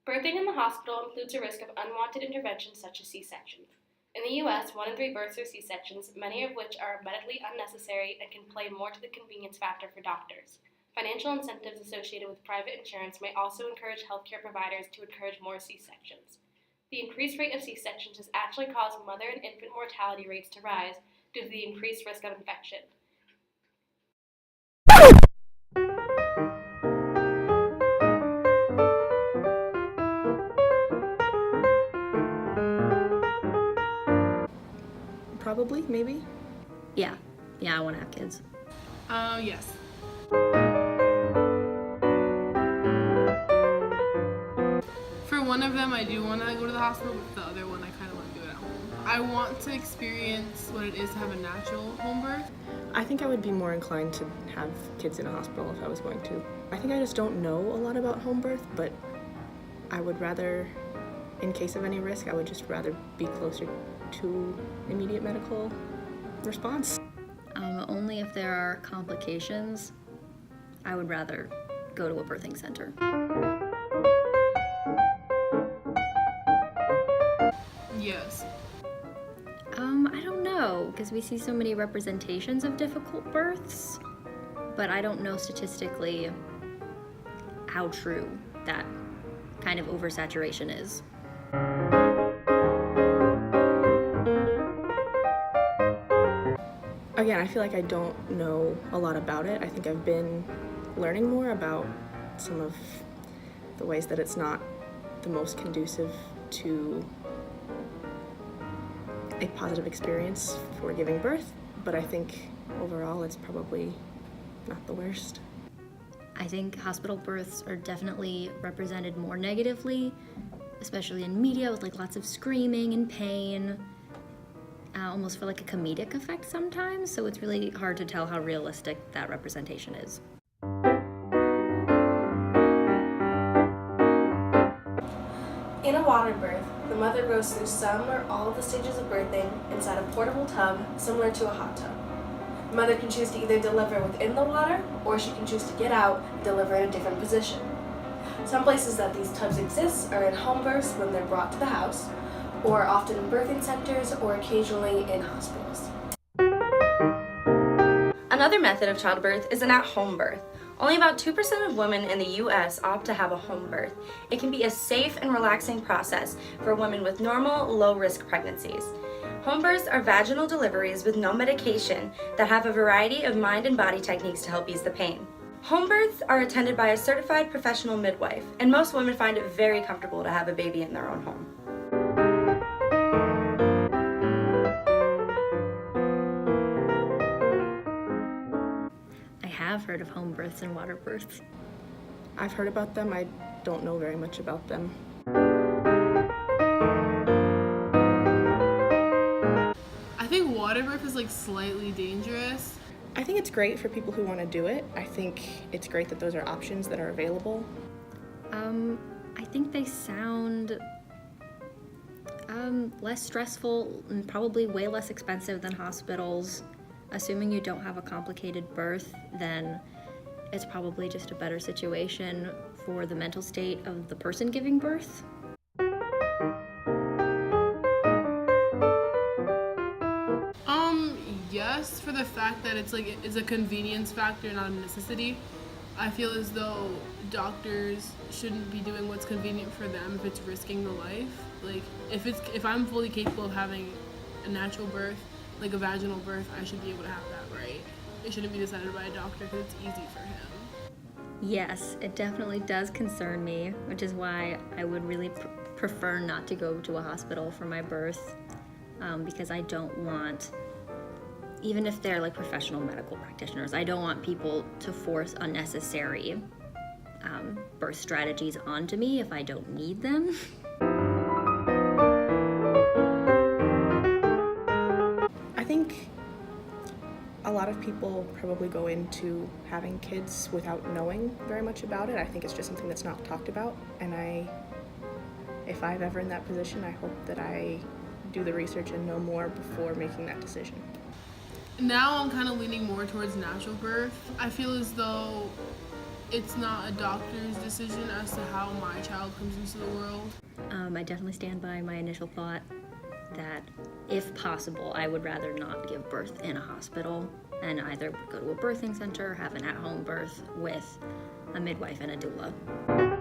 Birthing in the hospital includes a risk of unwanted interventions such as C-sections. In the U.S., 1 in 3 births are C-sections, many of which are medically unnecessary and can play more to the convenience factor for doctors. Financial incentives associated with private insurance may also encourage healthcare providers to encourage more C-sections. The increased rate of C-sections has actually caused mother and infant mortality rates to rise due to the increased risk of infection. Probably, maybe. Yeah, I want to have kids. Yes. For one of them, I do want to go to the hospital, but the other one, I kind of want to do it at home. I want to experience what it is to have a natural home birth. I think I would be more inclined to have kids in a hospital if I was going to. I think I just don't know a lot about home birth, but I would rather, in case of any risk, I would just rather be closer to immediate medical response. Only if there are complications, I would rather go to a birthing center. Yes. I don't know, because we see so many representations of difficult births, but I don't know statistically how true that kind of oversaturation is. Again, I feel like I don't know a lot about it. I think I've been learning more about some of the ways that it's not the most conducive to a positive experience for giving birth, but I think overall it's probably not the worst. I think hospital births are definitely represented more negatively, especially in media with like lots of screaming and pain. Almost for like a comedic effect sometimes, so it's really hard to tell how realistic that representation is. In a water birth, the mother goes through some or all of the stages of birthing inside a portable tub similar to a hot tub. The mother can choose to either deliver within the water, or she can choose to get out and deliver in a different position. Some places that these tubs exist are in home births when they're brought to the house, or often in birthing centers, or occasionally in hospitals. Another method of childbirth is an at-home birth. Only about 2% of women in the U.S. opt to have a home birth. It can be a safe and relaxing process for women with normal, low-risk pregnancies. Home births are vaginal deliveries with no medication that have a variety of mind and body techniques to help ease the pain. Home births are attended by a certified professional midwife, and most women find it very comfortable to have a baby in their own home. I've heard of home births and water births. I've heard about them. I don't know very much about them. I think water birth is like slightly dangerous. I think it's great for people who want to do it. I think it's great that those are options that are available. I think they sound less stressful and probably way less expensive than hospitals. Assuming you don't have a complicated birth, then it's probably just a better situation for the mental state of the person giving birth. Yes, for the fact that it's a convenience factor, not a necessity. I feel as though doctors shouldn't be doing what's convenient for them if it's risking the life. Like, if I'm fully capable of having a natural birth, like a vaginal birth, I should be able to have that, right? It shouldn't be decided by a doctor because it's easy for him. Yes, it definitely does concern me, which is why I would really prefer not to go to a hospital for my birth, because I don't want, even if they're like professional medical practitioners, I don't want people to force unnecessary birth strategies onto me if I don't need them. I think a lot of people probably go into having kids without knowing very much about it. I think it's just something that's not talked about, and if I'm ever in that position, I hope that I do the research and know more before making that decision. Now I'm kind of leaning more towards natural birth. I feel as though it's not a doctor's decision as to how my child comes into the world. I definitely stand by my initial thought that if possible, I would rather not give birth in a hospital and either go to a birthing center or have an at-home birth with a midwife and a doula.